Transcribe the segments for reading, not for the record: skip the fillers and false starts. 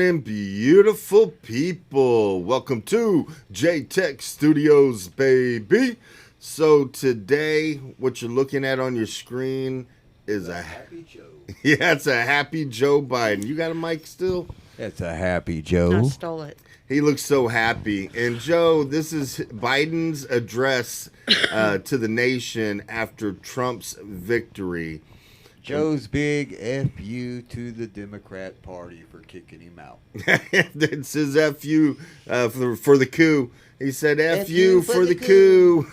morning, beautiful people. Welcome to J-Tech Studios, baby. So today, what you're looking at on your screen is a Happy Joe. yeah, it's a happy Joe Biden. You got a mic still? It's a happy I Joe. stole it. He looks so happy. And Joe, this is Biden's address to the nation after Trump's victory. Joe's big FU to the Democrat Party for kicking him out. It says FU for the coup. He said FU for the coup.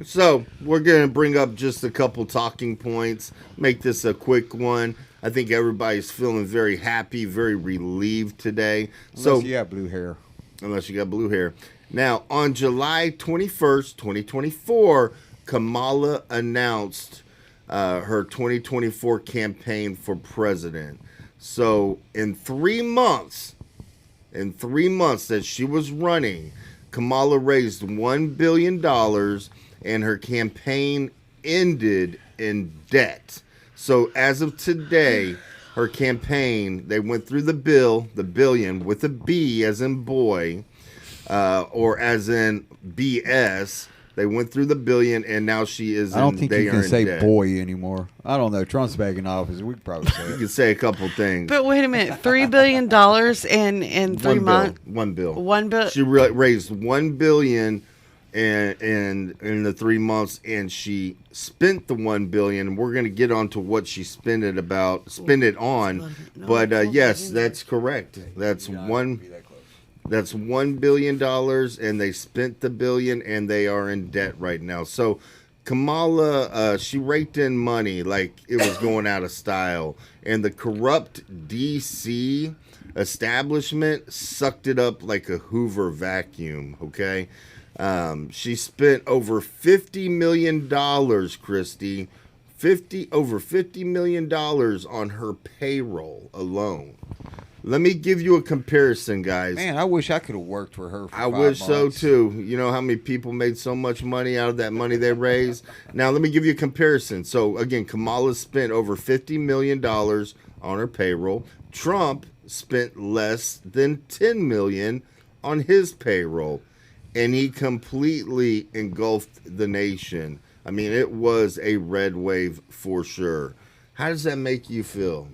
So we're going to bring up just a couple talking points, make this a quick one. I think everybody's feeling very happy, very relieved today. Unless you have blue hair. Unless you got blue hair. Now, on July 21st, 2024, Kamala announced her 2024 campaign for president. So in 3 months that she was running, Kamala raised $1 billion and her campaign ended in debt. So as of today, her campaign, they went through the billion with a B as in boy, or as in BS. They went through the billion, and now she is. I don't think you can say debt. boy anymore. I don't know. Trump's back in office. We could probably say You it. can say a couple things. But wait a minute, $3 billion in 3 months. One bill. $1 billion. She raised $1 billion in the 3 months, and she spent the $1 billion. We're going to get on to what she spent it on. But yes, that's correct. That's one. That's $1 billion, and they spent the billion, and they are in debt right now. So Kamala, she raked in money like it was going out of style, and the corrupt D.C. establishment sucked it up like a Hoover vacuum, okay? She spent over $50 million, Christy, over $50 million on her payroll alone. Let me give you a comparison, guys. Man, I wish I could have worked for her for I 5 wish months. so, too. You know how many people made so much money out of that money they raised? Now, let me give you a comparison. So, again, Kamala spent over $50 million on her payroll. Trump spent less than $10 million on his payroll. And he completely engulfed the nation. I mean, it was a red wave for sure. How does that make you feel?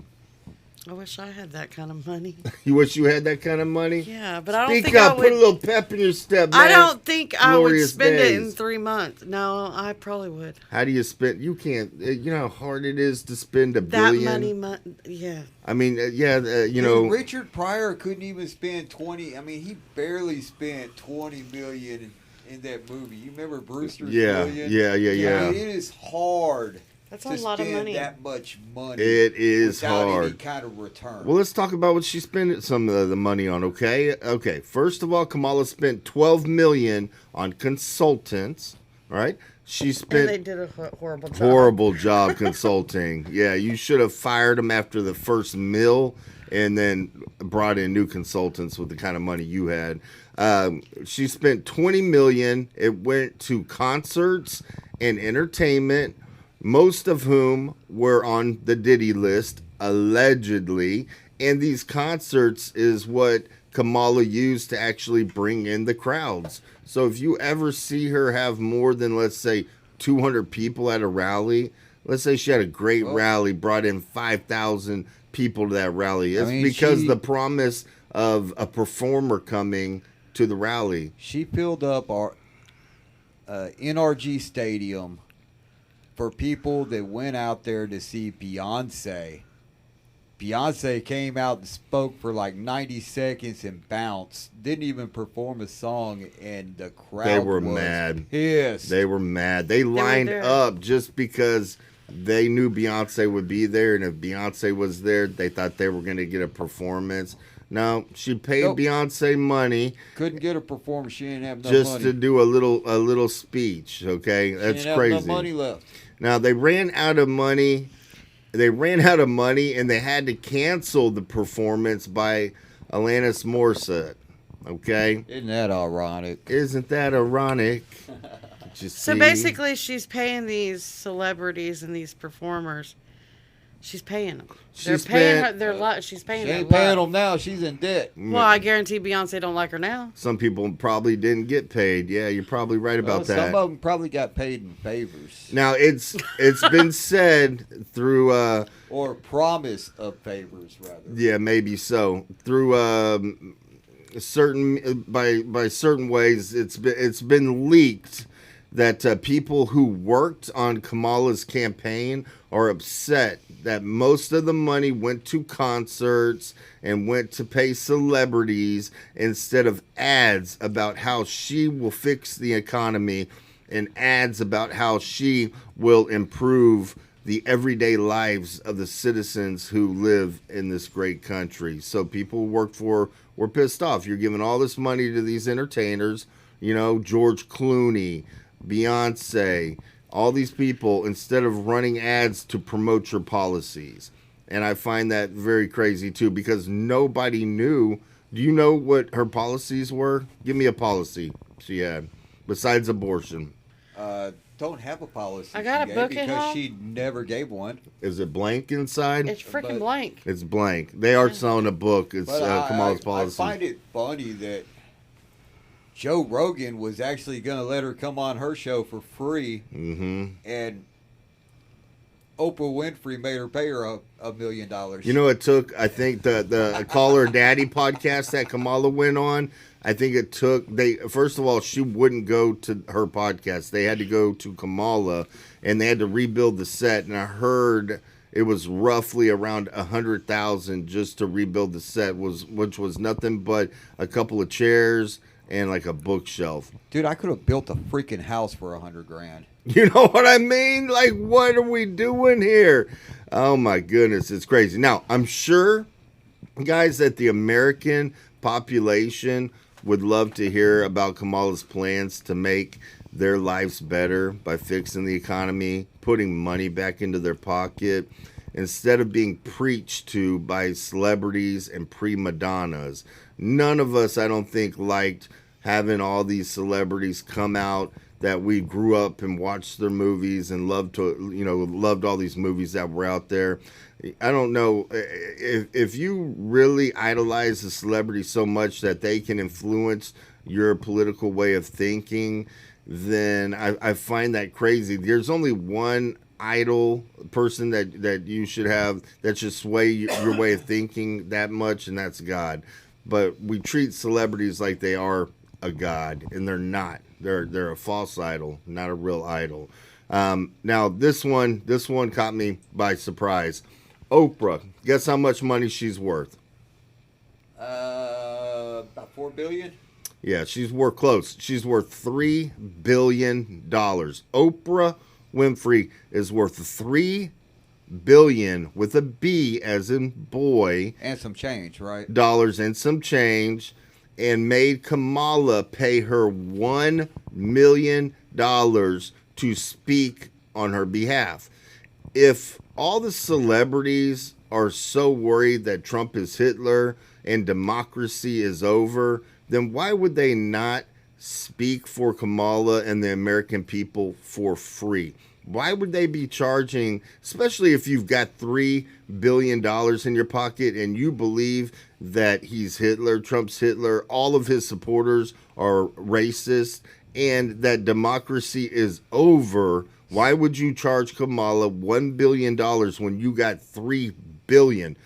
I wish I had that kind of money. You wish you had that kind of money? Yeah, but I don't Speak think up. I would. Put a little pep in your step, man. I don't think I would Glorious spend it in days. 3 months. No, I probably would. How do you spend? You can't. You know how hard it is to spend $1 That billion. money, yeah. I mean, you Dude, know. Richard Pryor couldn't even spend 20. I mean, he barely spent 20 million in that movie. You remember Brewster's Million? Yeah. I mean, it is hard. That's to a lot of spend money. that much money. It is without hard. any kind of return. Well, let's talk about what she spent some of the money on. Okay. First of all, Kamala spent $12 million on consultants. All right. She spent. And they did a horrible job. Horrible job consulting. Yeah, you should have fired them after the first mill and then brought in new consultants with the kind of money you had. She spent $20 million. It went to concerts and entertainment, most of whom were on the Diddy list, allegedly. And these concerts is what Kamala used to actually bring in the crowds. So if you ever see her have more than, let's say, 200 people at a rally, let's say she had a great rally, brought in 5,000 people to that rally. It's because the promise of a performer coming to the rally. She filled up our NRG Stadium for people that went out there to see Beyonce. Beyonce came out and spoke for like 90 seconds and bounced. Didn't even perform a song, and the crowd was mad. pissed. They were mad. They lined up just because they knew Beyonce would be there, and if Beyonce was there, they thought they were going to get a performance. No, she paid Beyonce money. Couldn't get a performance. She didn't have no just money. to do a little speech. Okay, that's she didn't crazy. have no money left. Now they ran out of money. And they had to cancel the performance by Alanis Morissette. Okay, Isn't that ironic? isn't that ironic? So basically, she's paying these celebrities and these performers She's paying them. She They're paying spent- her. She's paying She their ain't paying love. them now. She's in debt. Well, I guarantee Beyonce don't like her now. Some people probably didn't get paid. Yeah, you're probably right about that. Some of them probably got paid in favors. Now it's been said through Or promise of favors, rather. yeah, maybe so, through certain by certain ways it's been leaked that people who worked on Kamala's campaign are upset that most of the money went to concerts and went to pay celebrities instead of ads about how she will fix the economy and ads about how she will improve the everyday lives of the citizens who live in this great country. So people who work for were pissed off. You're giving all this money to these entertainers, George Clooney, Beyonce, all these people, instead of running ads to promote your policies. And I find that very crazy too, because nobody knew. Do you know what her policies were? Give me a policy she had besides abortion. Don't have a policy. I got she a gave book at because home. she never gave one. Is it blank inside? It's freaking But- blank. It's blank. They are selling a book. It's But Kamala's I policy. find it funny that Joe Rogan was actually going to let her come on her show for free, and Oprah Winfrey made her pay her $1 million. It took, I think, the Call Her Daddy podcast that Kamala went on. I think it took, first of all, she wouldn't go to her podcast. They had to go to Kamala, and they had to rebuild the set. And I heard it was roughly around $100,000 just to rebuild the set, which was nothing but a couple of chairs and like a bookshelf. Dude, I could have built a freaking house for $100,000. You know what I mean? Like, what are we doing here? Oh my goodness, it's crazy. Now, I'm sure, guys, that the American population would love to hear about Kamala's plans to make their lives better by fixing the economy, putting money back into their pocket, instead of being preached to by celebrities and prima donnas. None of us, I don't think, liked having all these celebrities come out that we grew up and watched their movies and loved all these movies that were out there. I don't know if you really idolize a celebrity so much that they can influence your political way of thinking, then I find that crazy. There's only one idol person that you should have that should sway your way of thinking that much, and that's God. But we treat celebrities like they are a god, and they're not. They're a false idol, not a real idol. Now this one caught me by surprise. Oprah, guess how much money she's worth? About $4 billion. Yeah, she's worth close. She's worth $3 billion. Oprah Winfrey is worth $3 billion with a B as in boy. And some change, right? Dollars and some change, and made Kamala pay her $1 million to speak on her behalf. If all the celebrities are so worried that Trump is Hitler and democracy is over, then why would they not speak for Kamala and the American people for free? Why would they be charging, especially if you've got $3 billion in your pocket and you believe that he's Hitler, Trump's Hitler, all of his supporters are racist, and that democracy is over? Why would you charge Kamala $1 billion when you got $3 billion?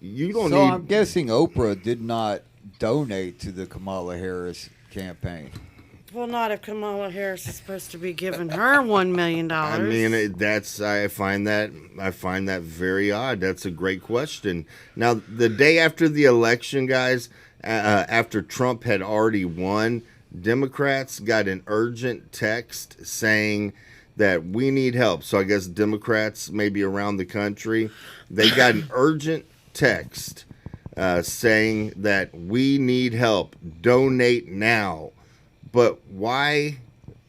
You don't So need. I'm guessing Oprah did not donate to the Kamala Harris campaign. Well, not if Kamala Harris is supposed to be giving her $1 million. I mean, I find that very odd. That's a great question. Now, the day after the election, guys, after Trump had already won, Democrats got an urgent text saying that we need help. So I guess Democrats maybe around the country, they got an urgent text saying that we need help. Donate now. But why,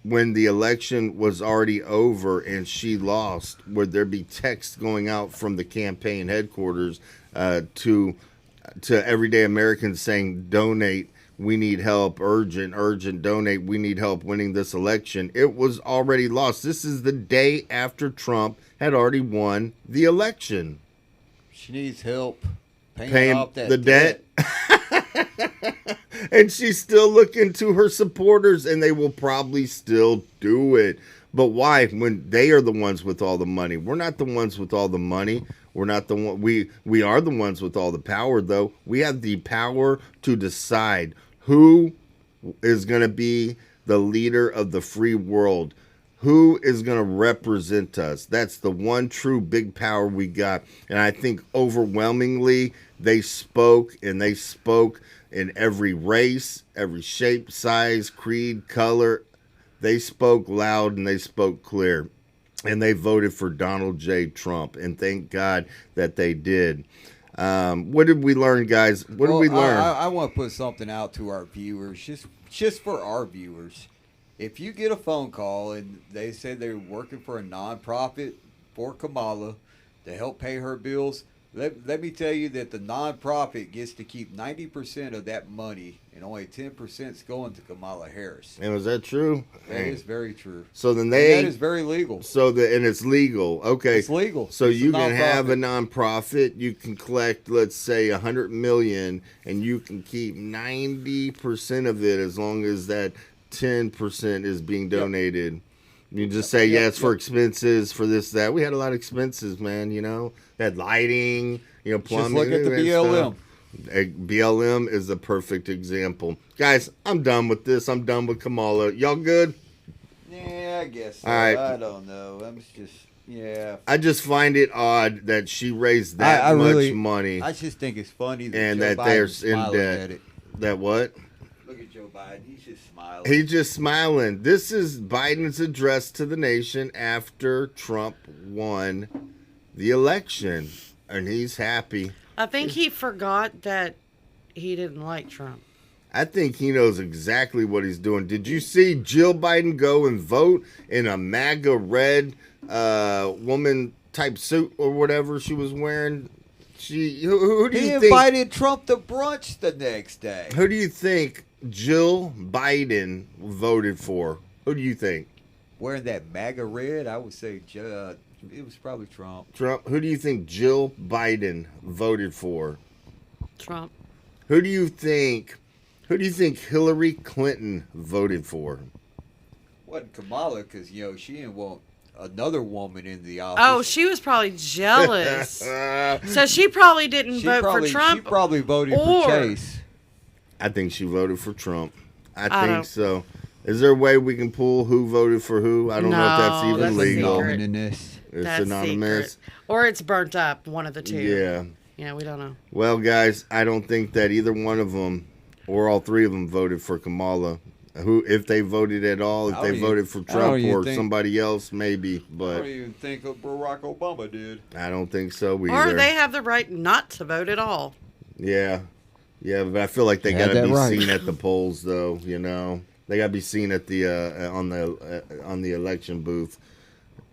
when the election was already over and she lost, would there be text going out from the campaign headquarters to everyday Americans saying, donate, we need help, urgent, donate, we need help winning this election? It was already lost. This is the day after Trump had already won the election. She needs help paying off that the debt. And she's still looking to her supporters, and they will probably still do it. But why? When they are the ones with all the money. We're not the ones with all the money. We're not the one. We are the ones with all the power, though. We have the power to decide who is going to be the leader of the free world. Who is going to represent us? That's the one true big power we got. And I think overwhelmingly they spoke, and they spoke in every race, every shape, size, creed, color. They spoke loud and they spoke clear. And they voted for Donald J. Trump. And thank God that they did. What did we learn, guys? What did we learn? I want to put something out to our viewers, just for our viewers. If you get a phone call and they say they're working for a nonprofit for Kamala to help pay her bills, let me tell you that the nonprofit gets to keep 90% of that money, and only 10% is going to Kamala Harris. And was that true? That is very true. So then that is very legal. And it's legal. Okay. It's legal. So It's you a can have a nonprofit. nonprofit. You can collect, let's say, 100 million, and you can keep 90% of it as long as that 10% is being donated. You just say, yeah, it's for expenses, for this, that. We had a lot of expenses, man, That lighting, plumbing. Just look at the BLM. BLM is the perfect example. Guys, I'm done with this. I'm done with Kamala. Y'all good? Yeah, I guess so. All right. I don't know. I'm just, yeah. I just find it odd that she raised that much money. I just think it's funny that and Joe that they're Biden's in smiling debt. at it. That what? Look at Joe Biden. He's just smiling. He's just smiling. This is Biden's address to the nation after Trump won the election. And he's happy. I think he forgot that he didn't like Trump. I think he knows exactly what he's doing. Did you see Jill Biden go and vote in a MAGA red woman type suit or whatever she was wearing? Who do you think? He invited Trump to brunch the next day. Who do you think Jill Biden voted for? Who do you think? Wearing that MAGA red, I would say it was probably Trump. Trump. Who do you think Jill Biden voted for? Trump. Who do you think Hillary Clinton voted for? Wasn't Kamala, because she didn't want another woman in the office. Oh, she was probably jealous. So she probably didn't vote for Trump. She probably voted or- for Chase. I think she voted for Trump. I don't- think so. Is there a way we can pull who voted for who? I don't know if that's No, even that's legal. secret. Anonymous. It's That's anonymous. secret. Or it's burnt up, one of the two. Yeah. Yeah, we don't know. Well, guys, I don't think that either one of them or all three of them voted for Kamala. Who, if they voted at all, if they voted for Trump or somebody else, maybe. I But don't even think Barack Obama did. I don't think so either. Or they have the right not to vote at all. Yeah. Yeah, but I feel like they Had got to that be right. seen at the polls, though. They got to be seen at the on the election booth.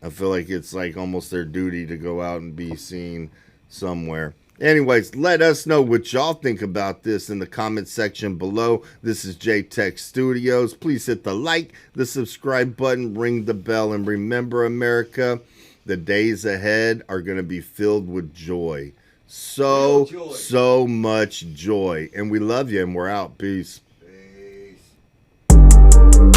I feel like it's like almost their duty to go out and be seen somewhere. Anyways, let us know what y'all think about this in the comment section below. This is J-Tech Studios. Please hit the like, the subscribe button, ring the bell, and remember, America, the days ahead are going to be filled with joy. So much joy. And we love you, and we're out. Peace. Peace.